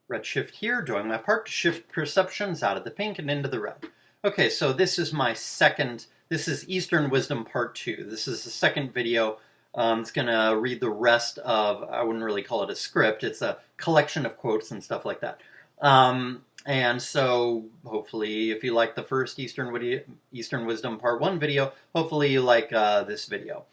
Redshift here, doing my part to shift perceptions out of the pink and into the red. Okay, so this is my this is Eastern Wisdom Part 2. This is the second video. It's going to read the rest of, I wouldn't really call it a script, it's a collection of quotes and stuff like that. And so, hopefully, if you like the first Eastern Wisdom Part 1 video, hopefully you like this video.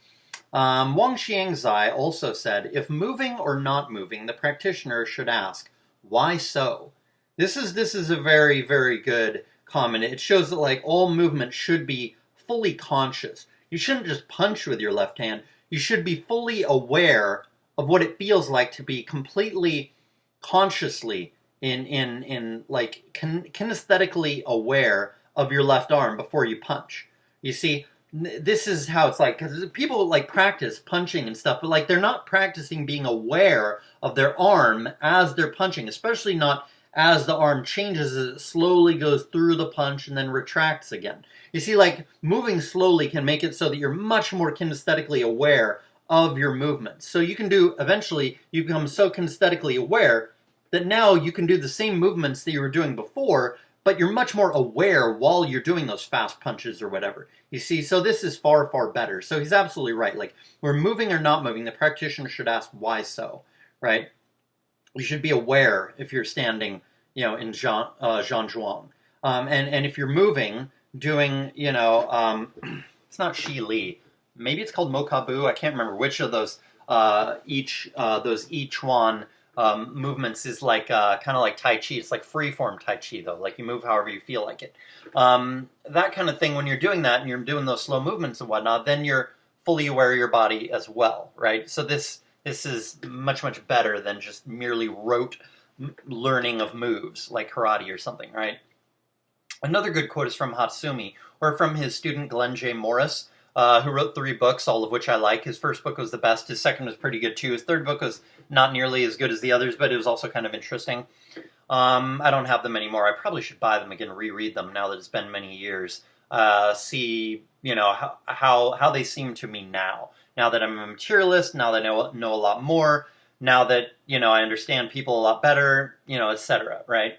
Wang Xiangzai also said, if moving or not moving, the practitioner should ask, why so? This is a very, very good comment. It shows that like all movement should be fully conscious. You shouldn't just punch with your left hand. You should be fully aware of what it feels like to be completely consciously kinesthetically aware of your left arm before you punch. You see, this is how it's like, because people like practice punching and stuff, but like they're not practicing being aware of their arm as they're punching, especially not as the arm changes as it slowly goes through the punch and then retracts again. You see, like moving slowly can make it so that you're much more kinesthetically aware of your movements. So you can do, eventually, you become so kinesthetically aware that now you can do the same movements that you were doing before, but you're much more aware while you're doing those fast punches or whatever. You see, so this is far, far better. So he's absolutely right. Like, we're moving or not moving, the practitioner should ask why so, right? You should be aware if you're standing, you know, in Zhang and if you're moving, doing, you know, it's not Shi Li. Maybe it's called Mokabu. I can't remember which of those those I Chuan movements is like kind of like Tai Chi. It's like free-form Tai Chi, though. Like you move however you feel like it. That kind of thing, when you're doing that and you're doing those slow movements and whatnot, then you're fully aware of your body as well, right? So this is much, much better than just merely rote learning of moves like karate or something, right? Another good quote is from Hatsumi, or from his student Glenn J. Morris, who wrote 3 books, all of which I like. His first book was the best. His second was pretty good, too. His third book was not nearly as good as the others, but it was also kind of interesting. I don't have them anymore. I probably should buy them again, reread them now that it's been many years. See, you know, how they seem to me now. Now that I'm a materialist, now that I know a lot more, now that, you know, I understand people a lot better, you know, etc., right?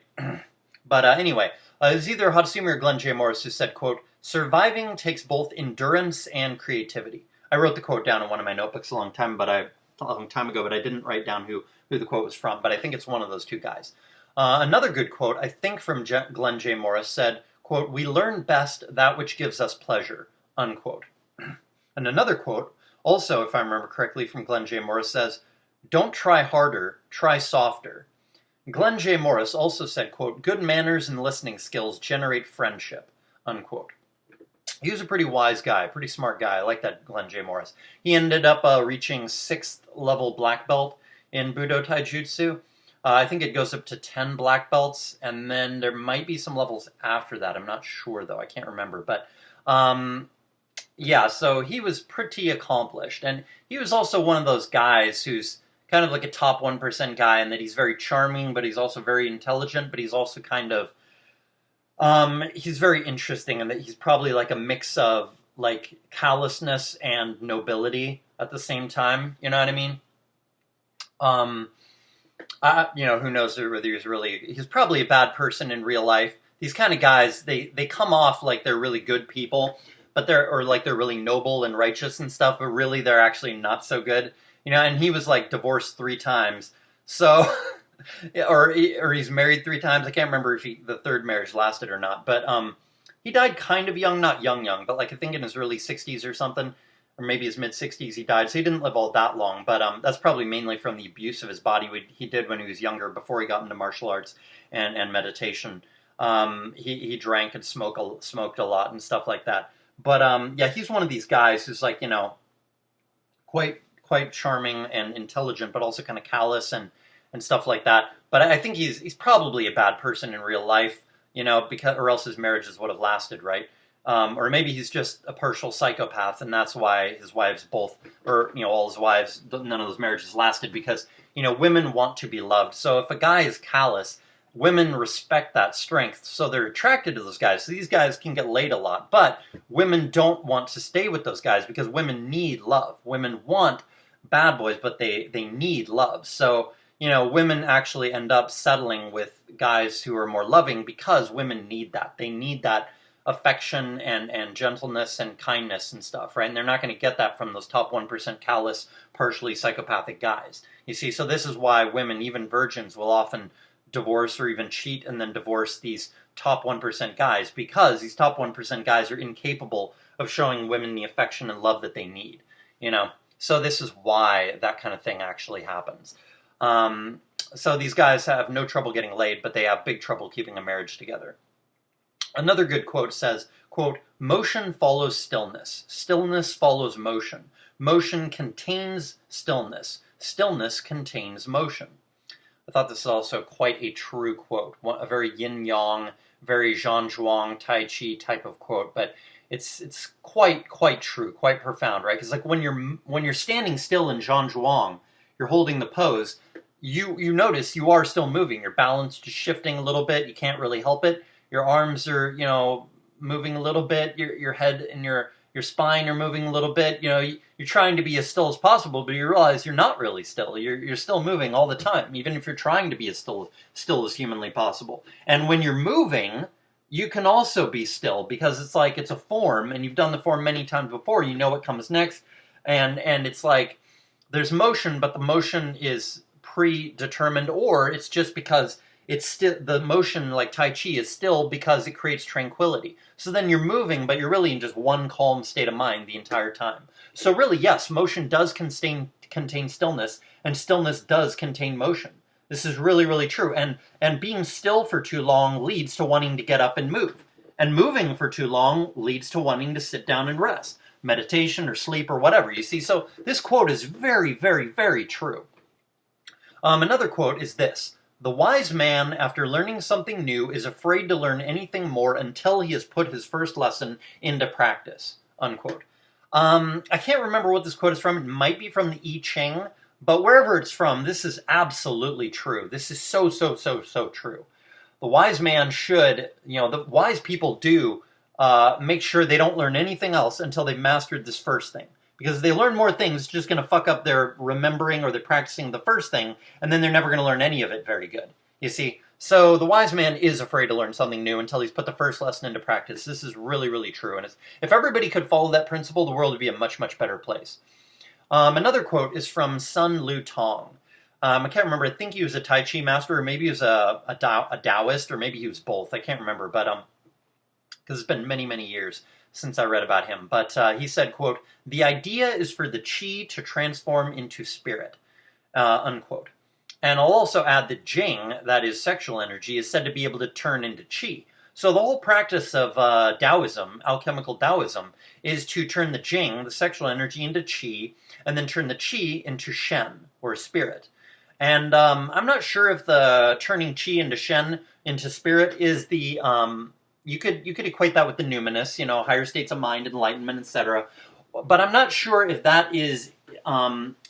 But anyway, it was either Hatsumi or Glenn J. Morris who said, quote, surviving takes both endurance and creativity. I wrote the quote down in one of my notebooks a long time ago, but I didn't write down who the quote was from, but I think it's one of those 2 guys. Another good quote, I think from Glenn J. Morris, said, quote, we learn best that which gives us pleasure, unquote. And another quote, also, if I remember correctly, from Glenn J. Morris says, don't try harder, try softer. Glenn J. Morris also said, quote, good manners and listening skills generate friendship, unquote. He was a pretty wise guy, pretty smart guy. I like that Glenn J. Morris. He ended up reaching 6th level black belt in Budo Taijutsu. I think it goes up to 10 black belts, and then there might be some levels after that. I'm not sure, though. I can't remember. But, yeah, so he was pretty accomplished. And he was also one of those guys who's kind of like a top 1% guy, in that he's very charming, but he's also very intelligent, but he's also kind of, he's very interesting in that he's probably like a mix of like callousness and nobility at the same time, you know what I mean? You know, who knows whether he's probably a bad person in real life. These kind of guys, they come off like they're really good people, but they're really noble and righteous and stuff, but really they're actually not so good. You know, and he was like divorced 3 times, so, or he's married 3 times. I can't remember if the 3rd marriage lasted or not, but he died kind of young, not young, but like I think in his early 60s or something, or maybe his mid 60s he died. So he didn't live all that long, but that's probably mainly from the abuse of his body he did when he was younger, before he got into martial arts and meditation. He drank and smoked a lot and stuff like that. But yeah, he's one of these guys who's like, you know, quite charming and intelligent, but also kind of callous and stuff like that. But I think he's probably a bad person in real life, you know, or else his marriages would have lasted, right? Or maybe he's just a partial psychopath, and that's why his wives all his wives, none of those marriages lasted, because, you know, women want to be loved. So if a guy is callous, women respect that strength, so they're attracted to those guys. So these guys can get laid a lot, but women don't want to stay with those guys because women need love. Women want bad boys, but they need love. So, women actually end up settling with guys who are more loving because women need that. They need that affection and gentleness and kindness and stuff, right? And they're not going to get that from those top 1% callous, partially psychopathic guys. You see, so this is why women, even virgins, will often divorce or even cheat and then divorce these top 1% guys, because these top 1% guys are incapable of showing women the affection and love that they need, So this is why that kind of thing actually happens. So these guys have no trouble getting laid, but they have big trouble keeping a marriage together. Another good quote says, quote, "Motion follows stillness. Stillness follows motion. Motion contains stillness. Stillness contains motion." I thought this is also quite a true quote, a very yin-yang, very Zhan Zhuang, Tai Chi type of quote, but it's quite true, quite profound, right? Because like when you're standing still in Zhan Zhuang, you're holding the pose, you notice you are still moving. Your balance is shifting a little bit. You can't really help it. Your arms are, moving a little bit. Your head and your spine are moving a little bit. You're trying to be as still as possible, but you realize you're not really still. You're still moving all the time, even if you're trying to be as still as humanly possible. And when you're moving, you can also be still, because it's like it's a form, and you've done the form many times before. You know what comes next, and it's like there's motion, but the motion is predetermined, or it's just because it's still, the motion, like Tai Chi, is still because it creates tranquility. So then you're moving, but you're really in just one calm state of mind the entire time. So really, yes, motion does contain stillness, and stillness does contain motion. This is really, really true. And being still for too long leads to wanting to get up and move. And moving for too long leads to wanting to sit down and rest. Meditation or sleep or whatever, you see. So this quote is very, very, very true. Another quote is this: "The wise man, after learning something new, is afraid to learn anything more until he has put his first lesson into practice." Unquote. I can't remember what this quote is from. It might be from the I Ching, but wherever it's from, this is absolutely true. This is so true. The wise man should, the wise people do make sure they don't learn anything else until they've mastered this first thing. Because if they learn more things, it's just going to fuck up their remembering or their practicing the first thing, and then they're never going to learn any of it very good. You see? So the wise man is afraid to learn something new until he's put the first lesson into practice. This is really, really true. And if everybody could follow that principle, the world would be a much, much better place. Another quote is from Sun Lutong. I can't remember. I think he was a Tai Chi master, or maybe he was a Taoist, or maybe he was both. I can't remember, but because it's been many, many years since I read about him. But he said, quote, "The idea is for the qi to transform into spirit," unquote. And I'll also add that Jing, that is sexual energy, is said to be able to turn into qi. So the whole practice of Taoism, alchemical Taoism, is to turn the Jing, the sexual energy, into qi, and then turn the qi into Shen, or spirit. And I'm not sure if the turning qi into Shen, into spirit, is the... You could equate that with the numinous, higher states of mind, enlightenment, etc. But I'm not sure if that is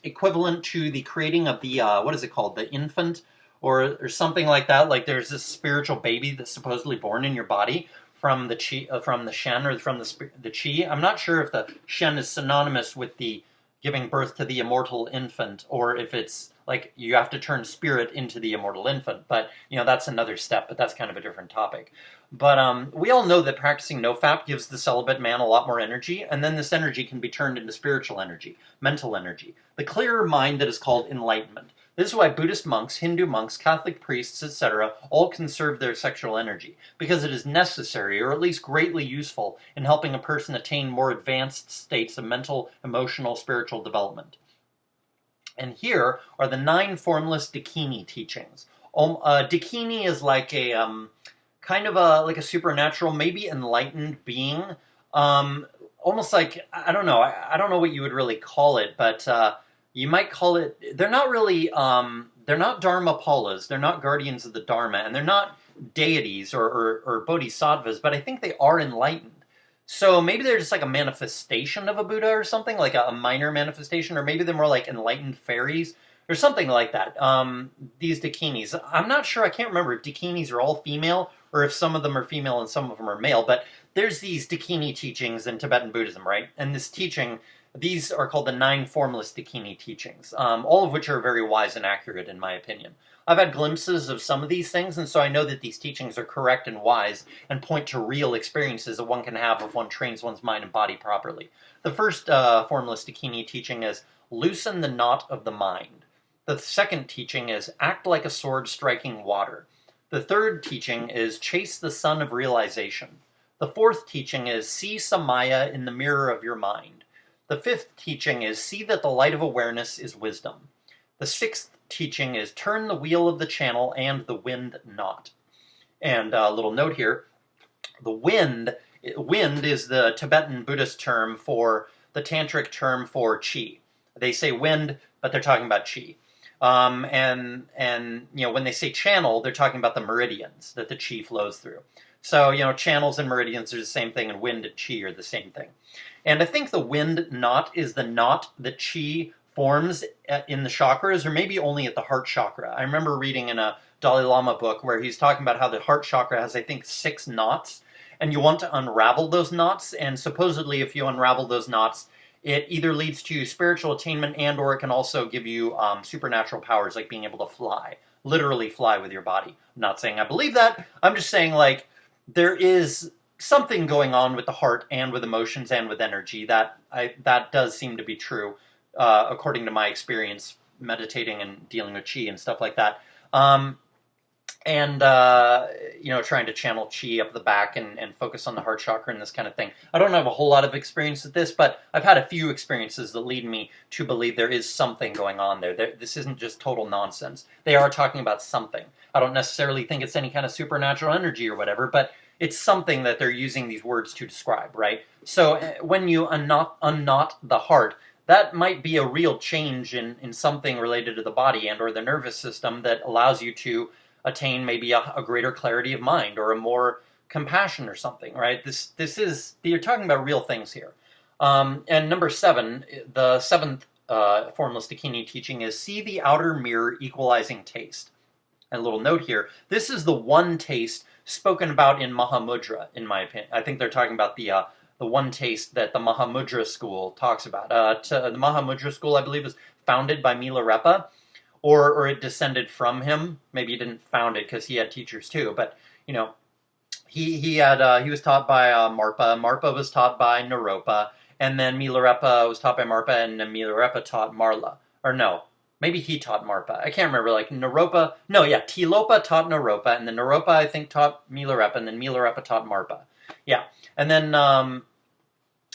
equivalent to the creating of the, what is it called, the infant, or something like that. Like there's this spiritual baby that's supposedly born in your body from the qi, from the Shen, or from the qi. I'm not sure if the Shen is synonymous with the giving birth to the immortal infant, or if it's like you have to turn spirit into the immortal infant. But, that's another step, but that's kind of a different topic. But we all know that practicing nofap gives the celibate man a lot more energy, and then this energy can be turned into spiritual energy, mental energy, the clearer mind that is called enlightenment. This is why Buddhist monks, Hindu monks, Catholic priests, etc. all conserve their sexual energy, because it is necessary, or at least greatly useful, in helping a person attain more advanced states of mental, emotional, spiritual development. And here are the 9 formless Dakini teachings. Dakini is like a kind of like a supernatural, maybe enlightened being. Almost like, I don't know. I don't know what you would really call it, but you might call it... They're not really... they're not Dharmapalas. They're not guardians of the Dharma. And they're not deities or bodhisattvas, but I think they are enlightened. So maybe they're just like a manifestation of a Buddha or something, like a minor manifestation, or maybe they're more like enlightened fairies or something like that. These Dakinis. I'm not sure, I can't remember if Dakinis are all female or if some of them are female and some of them are male, but there's these Dakini teachings in Tibetan Buddhism, right? And this teaching These are called the 9 Formless Dakini teachings, all of which are very wise and accurate in my opinion. I've had glimpses of some of these things, and so I know that these teachings are correct and wise and point to real experiences that one can have if one trains one's mind and body properly. The first Formless Dakini teaching is loosen the knot of the mind. The second teaching is act like a sword striking water. The third teaching is chase the sun of realization. The fourth teaching is see Samaya in the mirror of your mind. The fifth teaching is see that the light of awareness is wisdom. The sixth teaching is turn the wheel of the channel and the wind not. And a little note here, the wind is the Tibetan Buddhist term for the tantric term for chi. They say wind, but they're talking about chi. And when they say channel, they're talking about the meridians that the chi flows through. So, channels and meridians are the same thing, and wind and chi are the same thing. And I think the wind knot is the knot that chi forms in the chakras, or maybe only at the heart chakra. I remember reading in a Dalai Lama book where he's talking about how the heart chakra has, I think, 6 knots, and you want to unravel those knots, and supposedly if you unravel those knots, it either leads to spiritual attainment and or it can also give you supernatural powers, like being able to fly, literally fly with your body. I'm not saying I believe that. I'm just saying, there is something going on with the heart and with emotions and with energy that does seem to be true, according to my experience meditating and dealing with chi and stuff like that. Trying to channel chi up the back and focus on the heart chakra and this kind of thing. I don't have a whole lot of experience with this, but I've had a few experiences that lead me to believe there is something going on there. This isn't just total nonsense. They are talking about something. I don't necessarily think it's any kind of supernatural energy or whatever, but it's something that they're using these words to describe, right? So when you unknot the heart, that might be a real change in something related to the body and or the nervous system that allows you to attain maybe a greater clarity of mind or a more compassion or something, right? You're talking about real things here. And number 7, the 7th Formless Dakini teaching is see the outer mirror equalizing taste. And a little note here, this is the one taste spoken about in Mahamudra, in my opinion. I think they're talking about the one taste that the Mahamudra school talks about. The Mahamudra school, I believe, is founded by Milarepa, or it descended from him. Maybe he didn't found it because he had teachers too, but he was taught by Marpa. Marpa was taught by Naropa, and then Milarepa was taught by Marpa, and then Milarepa taught Marla. Or no, maybe he taught Marpa. I can't remember. Tilopa taught Naropa, and then Naropa I think taught Milarepa, and then Milarepa taught Marpa. Yeah, and then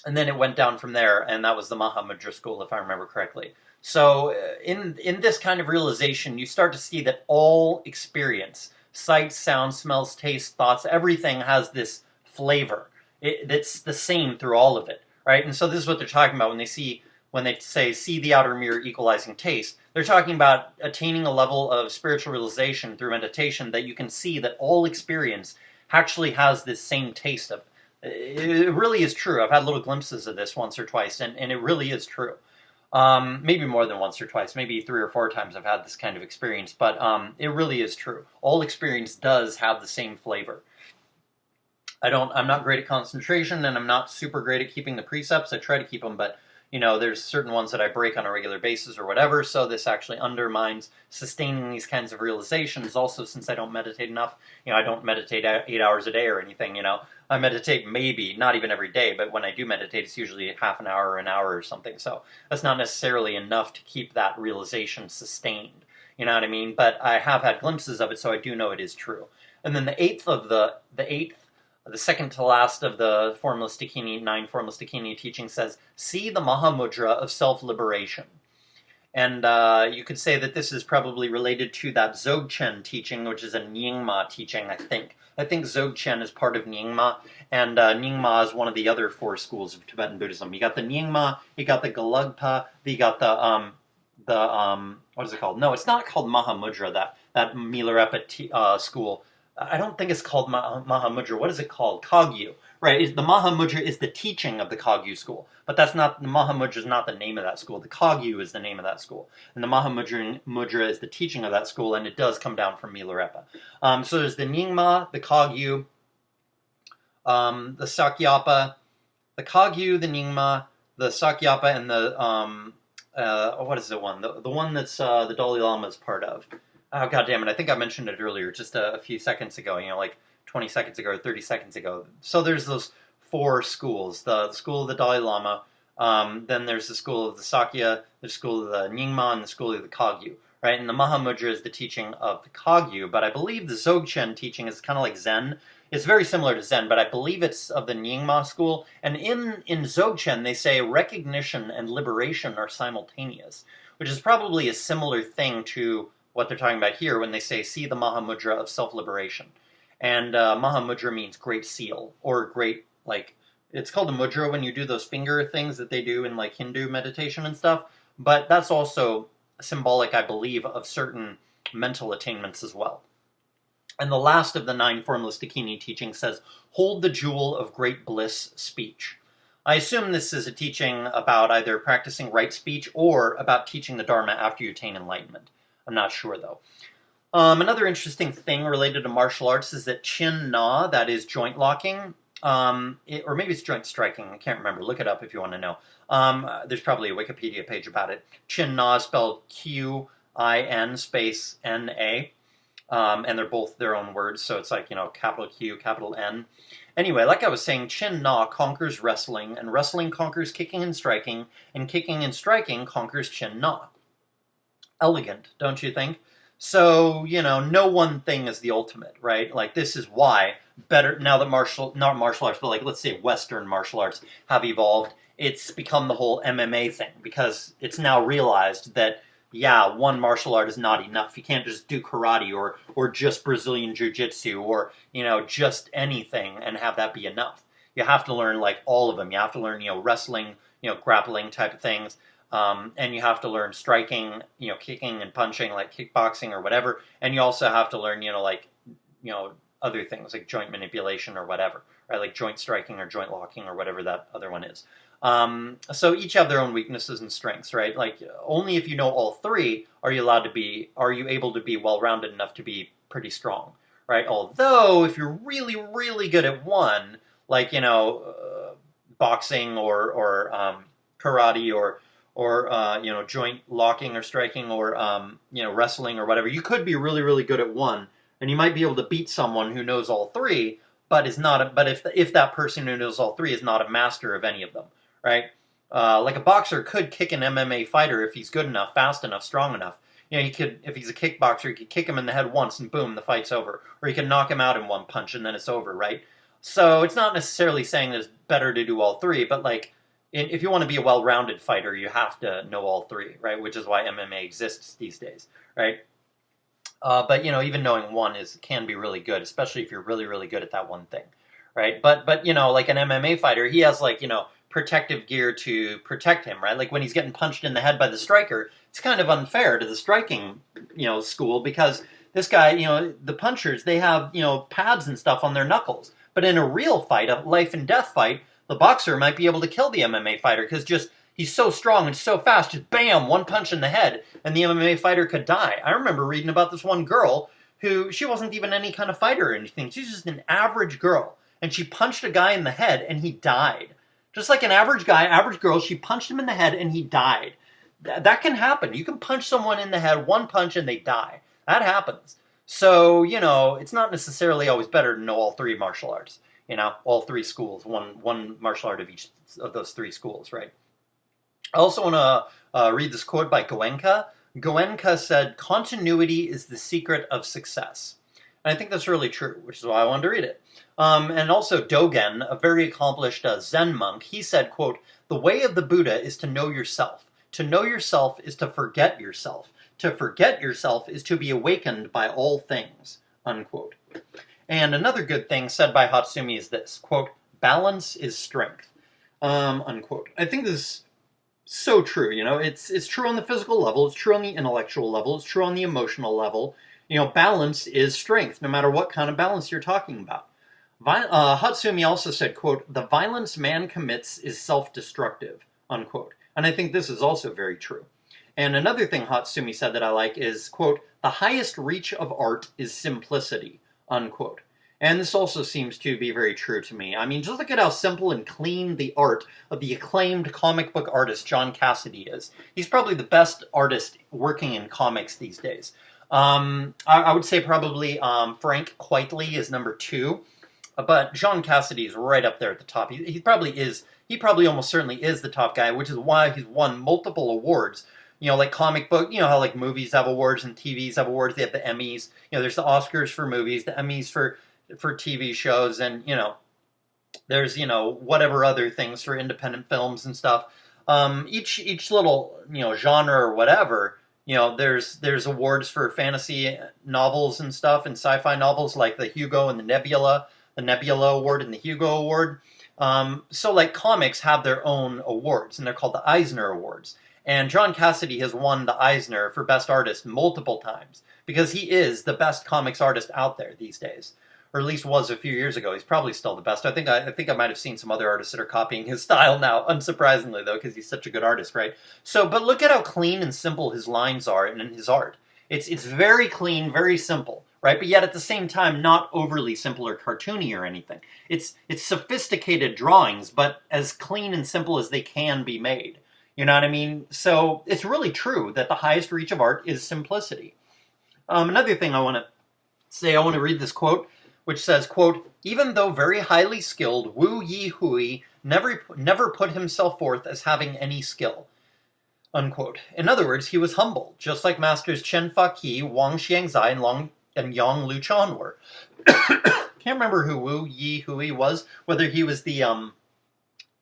it went down from there, and that was the Mahamudra school, if I remember correctly. So in this kind of realization, you start to see that all experience, sight, sound, smells, taste, thoughts, everything has this flavor. It's the same through all of it, right? And so this is what they're talking about when they say see the outer mirror equalizing taste. They're talking about attaining a level of spiritual realization through meditation that you can see that all experience actually has this same taste of it. It really is true. I've had little glimpses of this once or twice, and it really is true. Maybe more than once or twice, maybe 3 or 4 times I've had this kind of experience, but it really is true. All experience does have the same flavor. I'm not great at concentration, and I'm not super great at keeping the precepts. I try to keep them, but there's certain ones that I break on a regular basis or whatever, so this actually undermines sustaining these kinds of realizations. Also, since I don't meditate enough, I don't meditate 8 hours a day or anything, I meditate maybe, not even every day, but when I do meditate, it's usually half an hour or an hour or something, so that's not necessarily enough to keep that realization sustained, you know what I mean? But I have had glimpses of it, so I do know it is true. And then the second to last of the 9 Formless Dakini teachings says, see the Mahamudra of self-liberation. And you could say that this is probably related to that Dzogchen teaching, which is a Nyingma teaching, I think. I think Dzogchen is part of Nyingma, and Nyingma is one of the other 4 schools of Tibetan Buddhism. You got the Nyingma, you got the Gelugpa, you got the what is it called? No, it's not called Mahamudra, that Milarepa school. I don't think it's called Mahamudra. What is it called? Kagyu. Right, the Mahamudra is the teaching of the Kagyu school, but the Mahamudra is not the name of that school. The Kagyu is the name of that school, and the Mahamudra is the teaching of that school, and it does come down from Milarepa. So there's the Nyingma, the Kagyu, the Sakyapa, the Kagyu, the Nyingma, the Sakyapa and the what is the one? The one that's the Dalai Lama is part of. Oh, God damn it. I think I mentioned it earlier, just a few seconds ago, like 20 seconds ago or 30 seconds ago. So there's those four schools. The school of the Dalai Lama, then there's the school of the Sakya, the school of the Nyingma, and the school of the Kagyu, right? And the Mahamudra is the teaching of the Kagyu, but I believe the Dzogchen teaching is kind of like Zen. It's very similar to Zen, but I believe it's of the Nyingma school. And in Dzogchen, they say recognition and liberation are simultaneous, which is probably a similar thing to what they're talking about here when they say, see the Mahamudra of self-liberation. And Mahamudra means great seal, or great, like, it's called a mudra when you do those finger things that they do in, like, Hindu meditation and stuff. But that's also symbolic, I believe, of certain mental attainments as well. And the last of the 9 formless Dakini teachings says, hold the jewel of great bliss speech. I assume this is a teaching about either practicing right speech or about teaching the Dharma after you attain enlightenment. I'm not sure, though. Another interesting thing related to martial arts is that Chin Na, that is joint locking, or maybe it's joint striking, I can't remember. Look it up if you want to know. There's probably a Wikipedia page about it. Chin Na is spelled Q-I-N space N-A, and they're both their own words, so it's like, capital Q, capital N. Anyway, like I was saying, Chin Na conquers wrestling, and wrestling conquers kicking and striking conquers Chin Na. Elegant, don't you think? So, no one thing is the ultimate, right? Like, this is why better, now that not martial arts, but like, let's say Western martial arts have evolved, it's become the whole MMA thing, because it's now realized that, yeah, one martial art is not enough. You can't just do karate or just Brazilian Jiu-Jitsu or, just anything and have that be enough. You have to learn, like, all of them. You have to learn, wrestling, grappling type of things. And you have to learn striking, kicking and punching, like kickboxing or whatever. And you also have to learn, other things like joint manipulation or whatever, right? Like joint striking or joint locking or whatever that other one is. So each have their own weaknesses and strengths, right? Like only if you know all three are you able to be well-rounded enough to be pretty strong, right? Although if you're really, really good at one, like, boxing or karate or joint locking or striking or, wrestling or whatever. You could be really, really good at one, and you might be able to beat someone who knows all three, but if that person who knows all three is not a master of any of them, right? Like a boxer could kick an MMA fighter if he's good enough, fast enough, strong enough. He could, if he's a kickboxer, he could kick him in the head once and boom, the fight's over. Or he could knock him out in one punch and then it's over, right? So it's not necessarily saying that it's better to do all three, but like, if you want to be a well-rounded fighter, you have to know all three, right? Which is why MMA exists these days, right? But even knowing one can be really good, especially if you're really, really good at that one thing, right? But like an MMA fighter, he has like protective gear to protect him, right? Like when he's getting punched in the head by the striker, it's kind of unfair to the striking school because this guy, the punchers, they have pads and stuff on their knuckles, but in a real fight, a life and death fight, the boxer might be able to kill the MMA fighter because he's so strong and so fast, just bam, one punch in the head, and the MMA fighter could die. I remember reading about this one girl who, she wasn't even any kind of fighter or anything. She's just an average girl, and she punched a guy in the head, and he died. Just like an average guy, average girl, she punched him in the head, and he died. That can happen. You can punch someone in the head, one punch, and they die. That happens. So, it's not necessarily always better to know all three martial arts. All three schools, one martial art of each of those three schools, right? I also want to read this quote by Goenka. Goenka said, continuity is the secret of success. And I think that's really true, which is why I wanted to read it. And also Dogen, a very accomplished Zen monk, he said, quote, the way of the Buddha is to know yourself. To know yourself is to forget yourself. To forget yourself is to be awakened by all things, unquote. And another good thing said by Hatsumi is this, quote, balance is strength, unquote. I think this is so true, it's true on the physical level, it's true on the intellectual level, it's true on the emotional level. Balance is strength, no matter what kind of balance you're talking about. Hatsumi also said, quote, the violence man commits is self-destructive, unquote. And I think this is also very true. And another thing Hatsumi said that I like is, quote, the highest reach of art is simplicity, unquote. And this also seems to be very true to me. I mean, just look at how simple and clean the art of the acclaimed comic book artist John Cassaday is. He's probably the best artist working in comics these days. I would say probably Frank Quitely is number 2, but John Cassaday is right up there at the top. He probably is. He probably almost certainly is the top guy, which is why he's won multiple awards. You know, like comic book, you know how like movies have awards and TVs have awards. They have the Emmys. You know, there's the Oscars for movies, the Emmys for TV shows, and you know, there's whatever other things for independent films and stuff. Each little genre or whatever. There's awards for fantasy novels and stuff, and sci-fi novels like the Hugo and the Nebula Award and the Hugo Award. So like comics have their own awards, and they're called the Eisner Awards. And John Cassaday has won the Eisner for Best Artist multiple times because he is the best comics artist out there these days, or at least was a few years ago. He's probably still the best. I think I might have seen some other artists that are copying his style now, unsurprisingly though, because he's such a good artist, right? So, but look at how clean and simple his lines are in his art. It's very clean, very simple, right? But yet at the same time, not overly simple or cartoony or anything. It's sophisticated drawings, but as clean and simple as they can be made. You know what I mean? So it's really true that the highest reach of art is simplicity. Another thing I want to say, I want to read this quote, which says, quote, "Even though very highly skilled, Wu Yi-hui never put himself forth as having any skill." Unquote. In other words, he was humble, just like masters Chen Fa-Qi, Wang Xiangzai, and Yang Luchan were. Can't remember who Wu Yi-hui was, whether he was the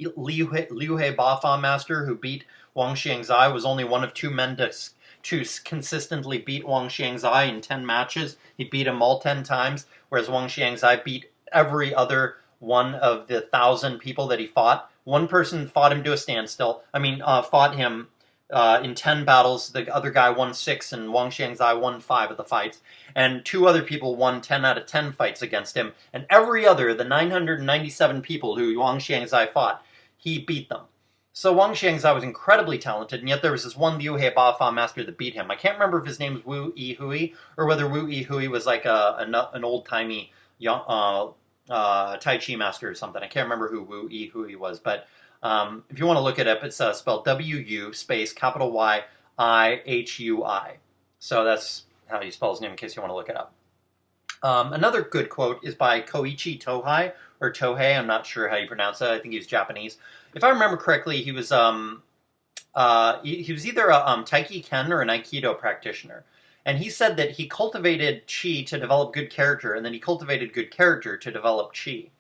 Liu He Ba-Fa master who beat Wang Xiangzai, was only one of 2 men to consistently beat Wang Xiangzai in 10 matches. He beat him all 10 times, whereas Wang Xiangzai beat every other one of the 1,000 people that he fought. One person fought him to a standstill. Fought him in 10 battles. The other guy won 6, and Wang Xiangzai won 5 of the fights. And 2 other people won 10 out of 10 fights against him. And every other, the 997 people who Wang Xiangzai fought, he beat them. So Wang Xiangzai was incredibly talented, and yet there was this one Liu He Ba-Fa master that beat him. I can't remember if his name was Wu Yi-hui, or whether Wu Yi-hui was like an old-timey Tai Chi master or something. I can't remember who Wu Yi-hui was, but if you want to look it up, it's spelled W-U space capital Y-I-H-U-I. So that's how you spell his name in case you want to look it up. Another good quote is by Koichi Tohei, or Tohei, I'm not sure how you pronounce it. I think he's Japanese. If I remember correctly, he was either a Taiki Ken or an Aikido practitioner. And he said that he cultivated Qi to develop good character, and then he cultivated good character to develop Qi.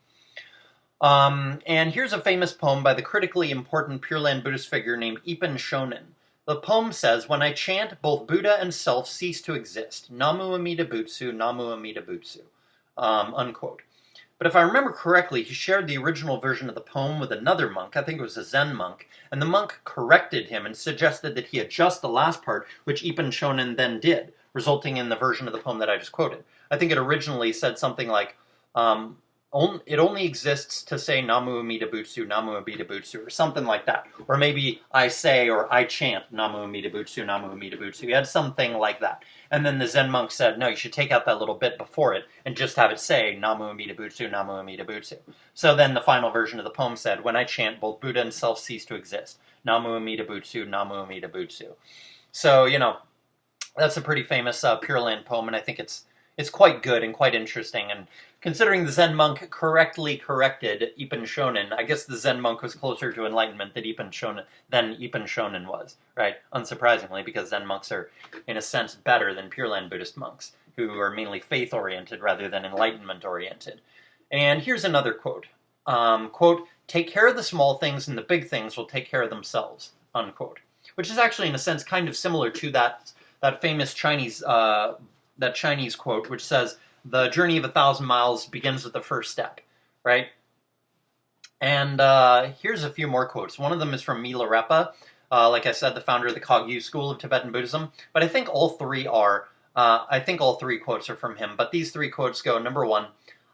And here's a famous poem by the critically important Pure Land Buddhist figure named Ipin Shonin. The poem says, "When I chant, both Buddha and self cease to exist. Namu Amida Butsu, Namu Amida Butsu." Unquote. But if I remember correctly, he shared the original version of the poem with another monk, I think it was a Zen monk, and the monk corrected him and suggested that he adjust the last part, which Ipin Shonin then did, resulting in the version of the poem that I just quoted. I think it originally said something like, it only exists to say Namu Amida Butsu, Namu Amida Butsu, or something like that. Or maybe I say or I chant Namu Amida Butsu, Namu Amida Butsu. He had something like that. And then the Zen monk said, no, you should take out that little bit before it and just have it say Namu Amida Butsu, Namu Amida Butsu. So then the final version of the poem said, when I chant, both Buddha and self cease to exist. Namu Amida Butsu, Namu Amida Butsu. So, that's a pretty famous Pure Land poem, and I think it's quite good and quite interesting. And considering the Zen monk correctly corrected Ipin Shonin, I guess the Zen monk was closer to enlightenment than Ipin Shonin was, right? Unsurprisingly, because Zen monks are, in a sense, better than Pure Land Buddhist monks, who are mainly faith-oriented rather than enlightenment-oriented. And here's another quote. Quote, "Take care of the small things and the big things will take care of themselves," unquote. Which is actually, in a sense, kind of similar to that famous Chinese quote, which says, "The journey of 1,000 miles begins with the first step," right? And here's a few more quotes. One of them is from Milarepa, like I said, the founder of the Kagyu School of Tibetan Buddhism. But I think all three quotes are from him. But these 3 quotes go, number 1,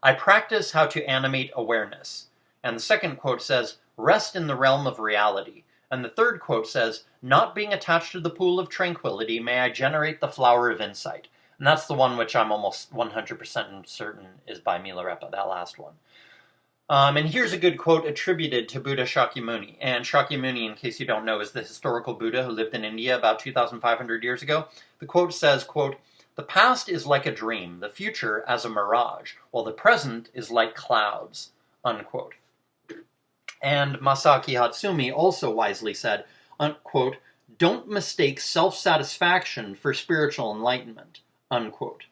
"I practice how to animate awareness." And the second quote says, "Rest in the realm of reality." And the third quote says, "Not being attached to the pool of tranquility, may I generate the flower of insight." And that's the one which I'm almost 100% certain is by Milarepa, that last one. And here's a good quote attributed to Buddha Shakyamuni. And Shakyamuni, in case you don't know, is the historical Buddha who lived in India about 2,500 years ago. The quote says, quote, "The past is like a dream, the future as a mirage, while the present is like clouds," unquote. And Masaki Hatsumi also wisely said, unquote, "Don't mistake self-satisfaction for spiritual enlightenment," unquote.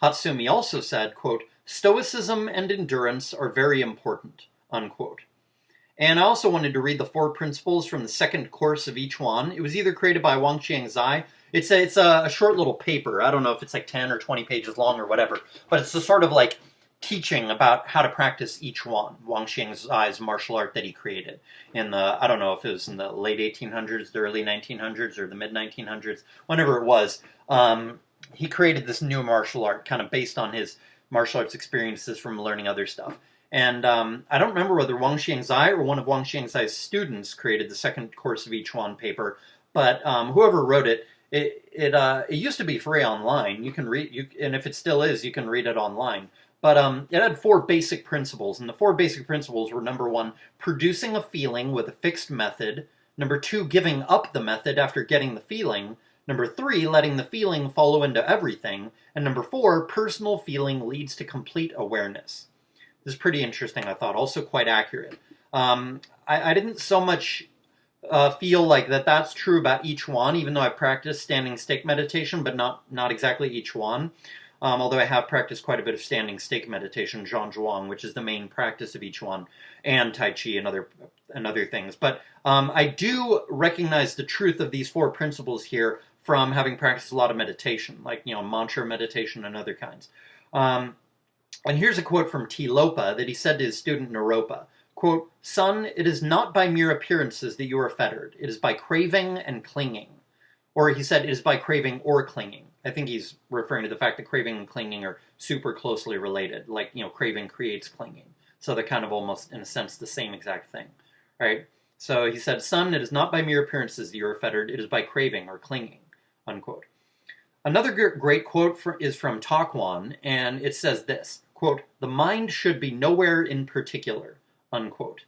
Hatsumi also said, quote, "Stoicism and endurance are very important," unquote. And I also wanted to read the 4 principles from the second course of each one. It was either created by Wangxiang Zai. It's a short little paper. I don't know if it's like 10 or 20 pages long or whatever, but it's a sort of like teaching about how to practice each one. Wangxiang Zai's martial art that he created in the, I don't know if it was in the late 1800s, the early 1900s, or the mid 1900s, whenever it was. He created this new martial art kind of based on his martial arts experiences from learning other stuff. And I don't remember whether Wangxiang Zai or one of Wangxiang Zai's students created the second course of each one paper, but whoever wrote it, it used to be free online. You can read, and if it still is, you can read it online. But it had 4 basic principles, and the 4 basic principles were: number 1, producing a feeling with a fixed method; number 2, giving up the method after getting the feeling; number 3, letting the feeling follow into everything; and number 4, personal feeling leads to complete awareness. This is pretty interesting, I thought, also quite accurate. I didn't so much feel like that's true about each one, even though I practiced standing stake meditation, but not exactly each one. Although I have practiced quite a bit of standing stake meditation, Zhang, which is the main practice of each one, and Tai Chi and other things. But I do recognize the truth of these 4 principles here from having practiced a lot of meditation, like, mantra meditation and other kinds. And here's a quote from Tilopa that he said to his student Naropa. Quote, "Son, it is not by mere appearances that you are fettered. It is by craving and clinging." Or he said, "It is by craving or clinging." I think he's referring to the fact that craving and clinging are super closely related. Like, craving creates clinging. So they're kind of almost, in a sense, the same exact thing. Right? So he said, "Son, it is not by mere appearances that you are fettered. It is by craving or clinging," unquote. Another great quote is from Takuan, and it says this, quote, "The mind should be nowhere in particular," unquote.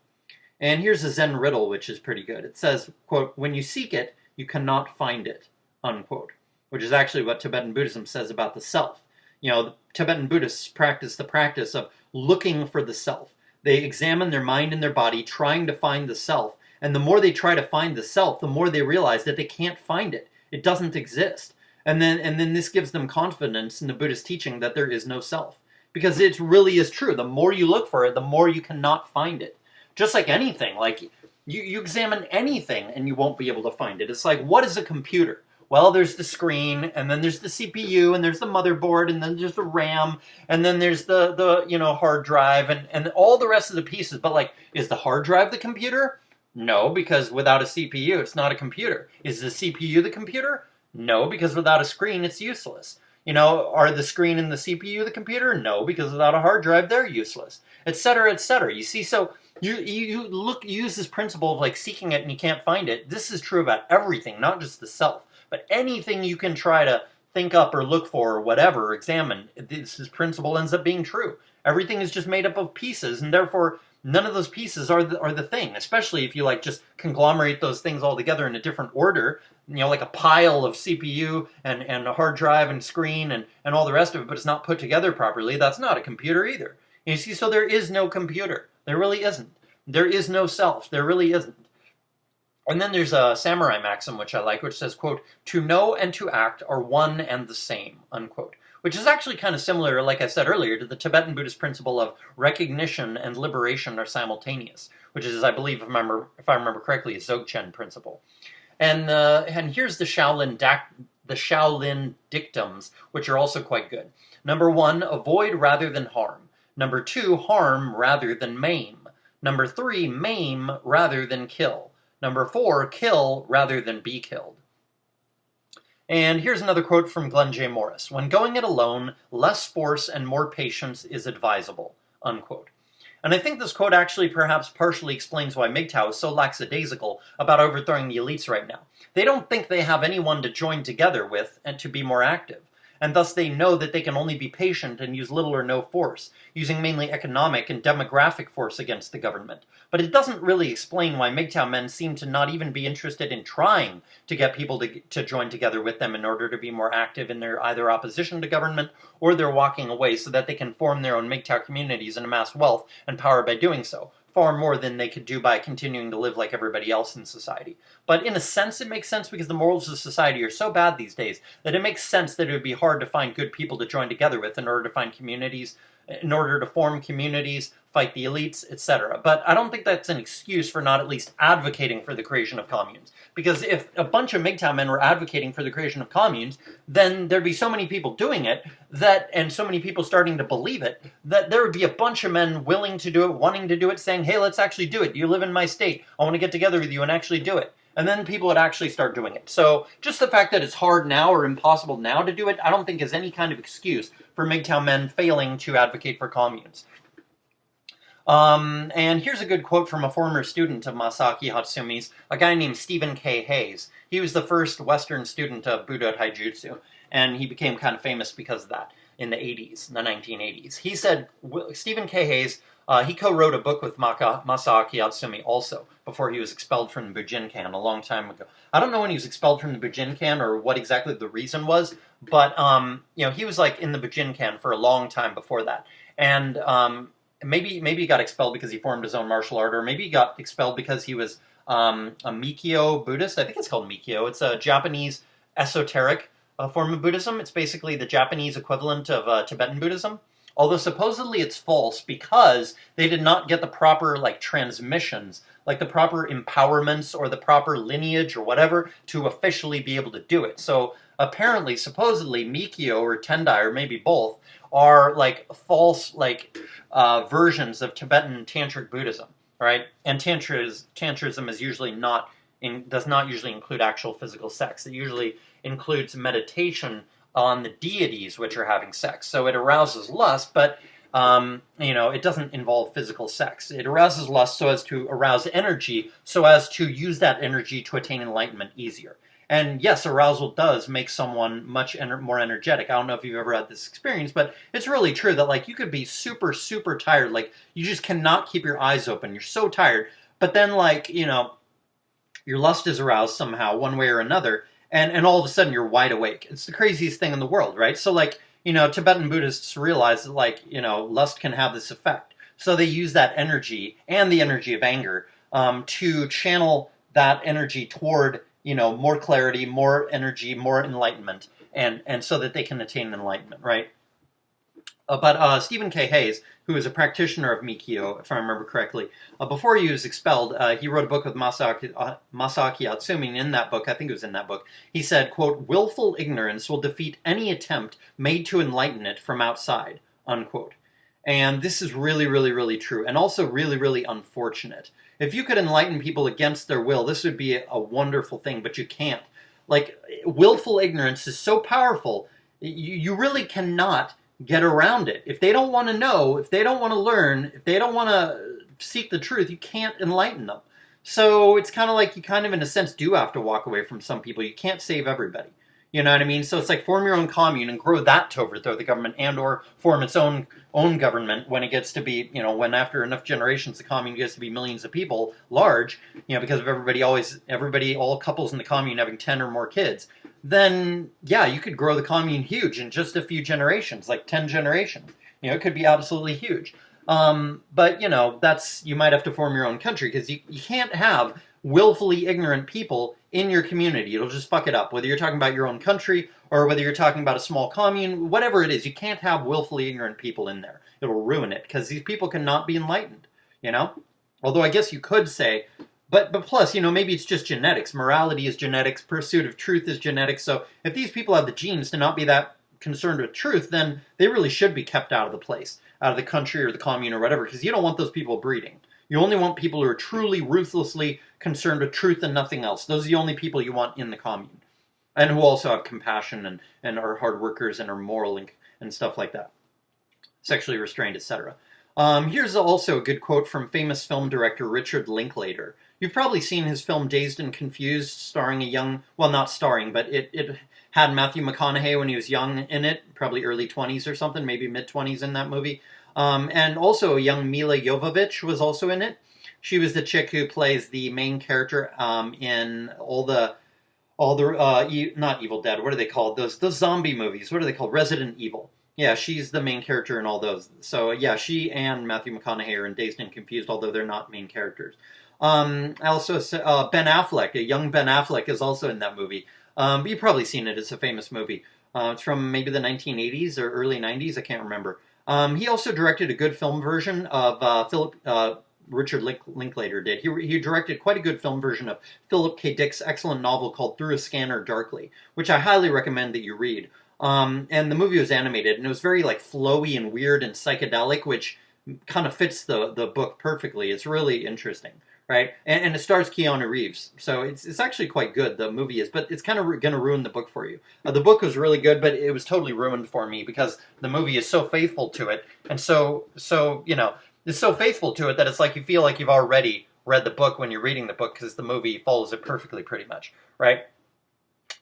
And here's a Zen riddle, which is pretty good. It says, quote, "When you seek it, you cannot find it," unquote. Which is actually what Tibetan Buddhism says about the self. The Tibetan Buddhists practice the practice of looking for the self. They examine their mind and their body, trying to find the self. And the more they try to find the self, the more they realize that they can't find it. It doesn't exist. And then this gives them confidence in the Buddhist teaching that there is no self. Because it really is true. The more you look for it, the more you cannot find it. Just like anything. Like, you examine anything and you won't be able to find it. It's like, what is a computer? Well, there's the screen, and then there's the CPU, and there's the motherboard, and then there's the RAM, and then there's the hard drive, and all the rest of the pieces. But, like, is the hard drive the computer? No, because without a CPU, it's not a computer. Is the CPU the computer? No, because without a screen, it's useless. Are the screen and the CPU the computer? No, because without a hard drive, they're useless, etc., etc. You see, so you use this principle of, like, seeking it and you can't find it. This is true about everything, not just the self. But anything you can try to think up or look for or whatever, examine, this principle ends up being true. Everything is just made up of pieces, and therefore none of those pieces are the thing, especially if you, like, just conglomerate those things all together in a different order, like a pile of CPU and a hard drive and screen and all the rest of it, but it's not put together properly. That's not a computer either. You see, so there is no computer. There really isn't. There is no self. There really isn't. And then there's a samurai maxim, which I like, which says, quote, "To know and to act are one and the same," unquote. Which is actually kind of similar, like I said earlier, to the Tibetan Buddhist principle of recognition and liberation are simultaneous, which is, I believe, if I remember correctly, a Dzogchen principle. And here's the Shaolin dictums, which are also quite good. Number 1, avoid rather than harm. Number 2, harm rather than maim. Number 3, maim rather than kill. Number 4, kill rather than be killed. And here's another quote from Glenn J. Morris. "When going it alone, less force and more patience is advisable," unquote. And I think this quote actually perhaps partially explains why MGTOW is so lackadaisical about overthrowing the elites right now. They don't think they have anyone to join together with and to be more active. and thus they know that they can only be patient and use little or no force, using mainly economic and demographic force against the government. But it doesn't really explain why MGTOW men seem to not even be interested in trying to get people to join together with them in order to be more active in their either opposition to government or their walking away, so that they can form their own MGTOW communities and amass wealth and power by doing so, far more than they could do by continuing to live like everybody else in society. But in a sense, it makes sense because the morals of society are so bad these days that it makes sense that it would be hard to find good people to join together with in order to find communities, in order to form communities, fight the elites, etc. But I don't think that's an excuse for not at least advocating for the creation of communes. Because if a bunch of MGTOW men were advocating for the creation of communes, then there'd be so many people doing it and so many people starting to believe it, that there would be a bunch of men willing to do it, wanting to do it, saying, hey, let's actually do it. You live in my state. I want to get together with you and actually do it. And then people would actually start doing it. So just the fact that it's hard now or impossible now to do it, I don't think is any kind of excuse for MGTOW men failing to advocate for communes. And here's a good quote from a former student of Masaaki Hatsumi's, a guy named Stephen K. Hayes. He was the first Western student of Budo Taijutsu, and he became kind of famous because of that in the 80s, the 1980s. He said, Stephen K. Hayes, he co-wrote a book with Masaaki Hatsumi also, before he was expelled from the Bujinkan a long time ago. I don't know when he was expelled from the Bujinkan or what exactly the reason was, but he was like in the Bujinkan for a long time before that. And maybe he got expelled because he formed his own martial art, or maybe he got expelled because he was a Mikyo Buddhist. I think it's called Mikyo. It's a Japanese esoteric form of Buddhism. It's basically the Japanese equivalent of Tibetan Buddhism. Although supposedly it's false because they did not get the proper transmissions, like the proper empowerments or the proper lineage or whatever to officially be able to do it. So apparently, supposedly, Mikyo or Tendai, or maybe both, are false versions of Tibetan Tantric Buddhism, right? And Tantrism is usually does not usually include actual physical sex. It usually includes meditation on the deities which are having sex. So it arouses lust, but it doesn't involve physical sex. It arouses lust so as to arouse energy, so as to use that energy to attain enlightenment easier. And yes, arousal does make someone much more energetic. I don't know if you've ever had this experience, but it's really true that you could be super, super tired. You just cannot keep your eyes open. You're so tired. But then your lust is aroused somehow, one way or another, and all of a sudden you're wide awake. It's the craziest thing in the world, right? So Tibetan Buddhists realize that lust can have this effect. So they use that energy and the energy of anger to channel that energy toward more clarity, more energy, more enlightenment, and so that they can attain enlightenment, right? But Stephen K. Hayes, who is a practitioner of Mikyo, if I remember correctly, before he was expelled, he wrote a book with Masaaki Hatsumi, and in that book, I think it was in that book, he said, quote, willful ignorance will defeat any attempt made to enlighten it from outside, unquote. And this is really, really, really true, and also really, really unfortunate. If you could enlighten people against their will, this would be a wonderful thing, but you can't. Willful ignorance is so powerful, you really cannot get around it. If they don't want to know, if they don't want to learn, if they don't want to seek the truth, you can't enlighten them. So it's kind of you in a sense do have to walk away from some people. You can't save everybody. You know what I mean? So it's form your own commune and grow that to overthrow the government, and or form its own government when it gets to be, when after enough generations the commune gets to be millions of people large, because of all couples in the commune having 10 or more kids. Then yeah, you could grow the commune huge in just a few generations, 10 generations. It could be absolutely huge. But you might have to form your own country, because you can't have willfully ignorant people in your community. It'll just fuck it up. Whether you're talking about your own country or whether you're talking about a small commune, whatever it is, you can't have willfully ignorant people in there. It'll ruin it, because these people cannot be enlightened, Although I guess you could say, but plus, maybe it's just genetics. Morality is genetics. Pursuit of truth is genetics. So if these people have the genes to not be that concerned with truth, then they really should be kept out of the place, out of the country or the commune or whatever, because you don't want those people breeding. You only want people who are truly, ruthlessly concerned with truth and nothing else. Those are the only people you want in the commune. And who also have compassion and are hard workers and are moral and stuff like that. Sexually restrained, etc. Here's also a good quote from famous film director Richard Linklater. You've probably seen his film Dazed and Confused, starring a young, well, not starring, but it had Matthew McConaughey when he was young in it, probably early 20s or something, maybe mid 20s in that movie. And also a young Mila Jovovich was also in it. She was the chick who plays the main character in not Evil Dead. What are they called? Those zombie movies. What are they called? Resident Evil. Yeah, she's the main character in all those. So yeah, she and Matthew McConaughey are in Dazed and Confused, although they're not main characters. Also, Ben Affleck, a young Ben Affleck, is also in that movie. You've probably seen it. It's a famous movie. It's from maybe the 1980s or early 90s. I can't remember. He also directed a good film version of Richard Linklater did. He directed quite a good film version of Philip K. Dick's excellent novel called Through a Scanner Darkly, which I highly recommend that you read. And the movie was animated, and it was very like flowy and weird and psychedelic, which kind of fits the book perfectly. It's really interesting, right? And it stars Keanu Reeves, so it's actually quite good. The movie is, but it's kind of going to ruin the book for you. The book was really good, but it was totally ruined for me because the movie is so faithful to it, and so it's so faithful to it that it's like you feel like you've already read the book when you're reading the book because the movie follows it perfectly, pretty much, right?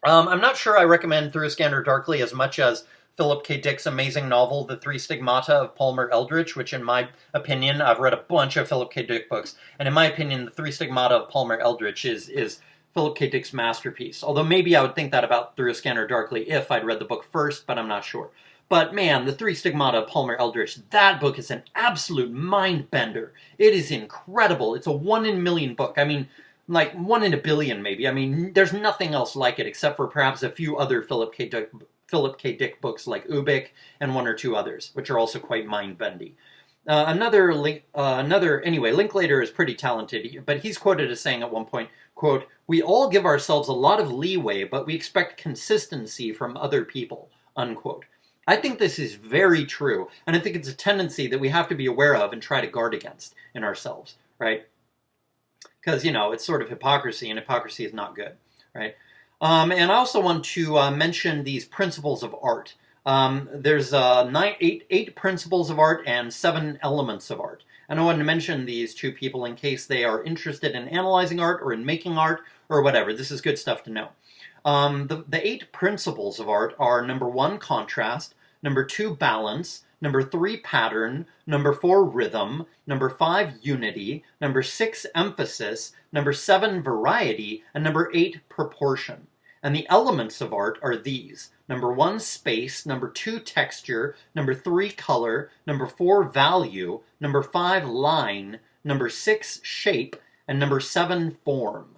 I'm not sure I recommend Through a Scanner Darkly as much as Philip K. Dick's amazing novel, The Three Stigmata of Palmer Eldritch, which in my opinion, I've read a bunch of Philip K. Dick books, and in my opinion, The Three Stigmata of Palmer Eldritch is Philip K. Dick's masterpiece. Although maybe I would think that about Through a Scanner Darkly if I'd read the book first, but I'm not sure. But man, The Three Stigmata of Palmer Eldritch, that book is an absolute mind bender. It is incredible. It's a 1 in a million book. I mean, like 1 in a billion maybe. I mean, there's nothing else like it except for perhaps a few other Philip K. Dick books like Ubik and 1 or 2 others, which are also quite mind-bendy. Anyway, Linklater is pretty talented, but he's quoted as saying at one point, quote, "We all give ourselves a lot of leeway, but we expect consistency from other people," unquote. I think this is very true, and I think it's a tendency that we have to be aware of and try to guard against in ourselves, right? Because, it's sort of hypocrisy, and hypocrisy is not good, right? And I also want to mention these principles of art. There's eight principles of art and 7 elements of art. And I want to mention these to people in case they are interested in analyzing art or in making art or whatever. This is good stuff to know. The 8 principles of art are number 1, contrast, number 2, balance, number 3, pattern, number 4, rhythm, number 5, unity, number 6, emphasis, number 7, variety, and number 8, proportion. And the elements of art are these. Number 1, space, number 2, texture, number 3, color, number 4, value, number 5, line, number 6, shape, and number 7, form.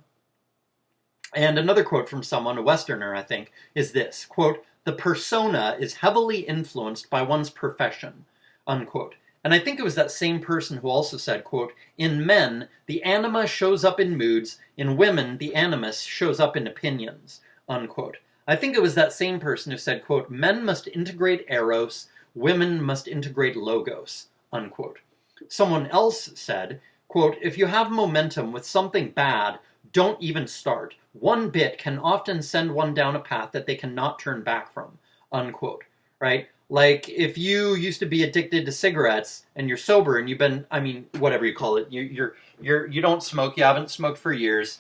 And another quote from someone, a Westerner, I think, is this, quote, "The persona is heavily influenced by one's profession," unquote. And I think it was that same person who also said, quote, "In men, the anima shows up in moods. In women, the animus shows up in opinions," unquote. I think it was that same person who said, quote, "Men must integrate eros, women must integrate logos," unquote. Someone else said, quote, "If you have momentum with something bad, don't even start. One bit can often send one down a path that they cannot turn back from," unquote, right? Like, if you used to be addicted to cigarettes and you're sober and you've been, whatever you call it, you don't smoke, you haven't smoked for years,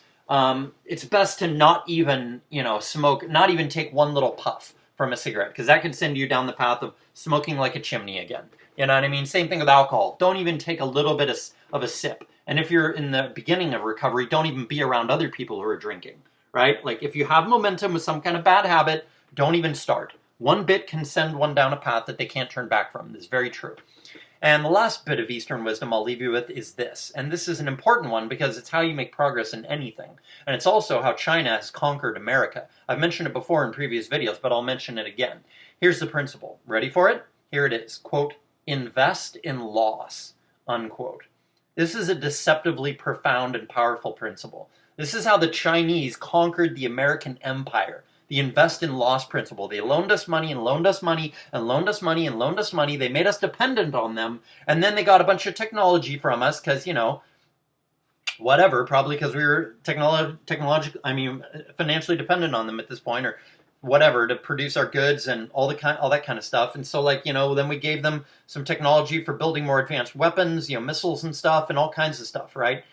it's best to not even, smoke, not even take one little puff from a cigarette, because that can send you down the path of smoking like a chimney again. You know what I mean? Same thing with alcohol. Don't even take a little bit of a sip. And if you're in the beginning of recovery, don't even be around other people who are drinking, right? Like, if you have momentum with some kind of bad habit, don't even start. One bit can send one down a path that they can't turn back from. This is very true. And the last bit of Eastern wisdom I'll leave you with is this. And this is an important one because it's how you make progress in anything. And it's also how China has conquered America. I've mentioned it before in previous videos, but I'll mention it again. Here's the principle. Ready for it? Here it is. Quote, "Invest in loss," unquote. This is a deceptively profound and powerful principle. This is how the Chinese conquered the American empire. The invest in loss principle. They loaned us money and loaned us money and loaned us money and loaned us money. They made us dependent on them. And then they got a bunch of technology from us because, whatever, probably because we were financially dependent on them at this point, or whatever, to produce our goods and all that kind of stuff. And so, then we gave them some technology for building more advanced weapons, missiles and stuff, and all kinds of stuff, right?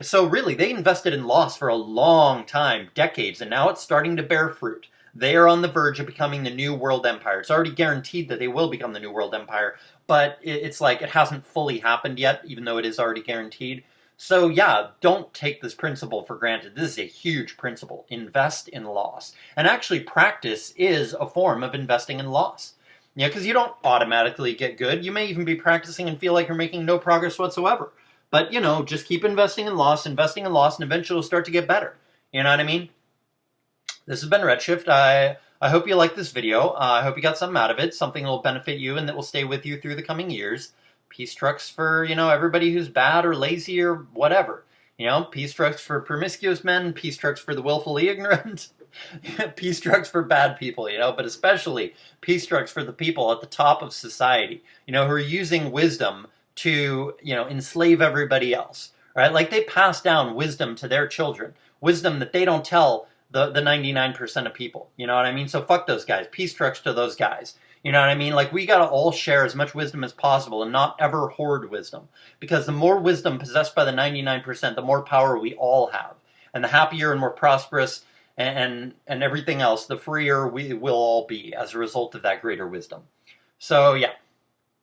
So really, they invested in loss for a long time, decades, and now it's starting to bear fruit. They are on the verge of becoming the new world empire. It's already guaranteed that they will become the new world empire, but it's like it hasn't fully happened yet, even though it is already guaranteed. So yeah, don't take this principle for granted. This is a huge principle. Invest in loss. And actually, practice is a form of investing in loss. Yeah, because you don't automatically get good. You may even be practicing and feel like you're making no progress whatsoever. But, just keep investing in loss, and eventually it'll start to get better. You know what I mean? This has been Redshift. I hope you liked this video. I hope you got something out of it, something that will benefit you and that will stay with you through the coming years. Peace trucks for, everybody who's bad or lazy or whatever. Peace trucks for promiscuous men, peace trucks for the willfully ignorant, peace trucks for bad people, but especially peace trucks for the people at the top of society, who are using wisdom to, enslave everybody else, right? Like they pass down wisdom to their children, wisdom that they don't tell the 99% of people. You know what I mean? So fuck those guys. Peace trucks to those guys. You know what I mean? Like we gotta all share as much wisdom as possible and not ever hoard wisdom. Because the more wisdom possessed by the 99%, the more power we all have. And the happier and more prosperous and everything else, the freer we will all be as a result of that greater wisdom. So yeah,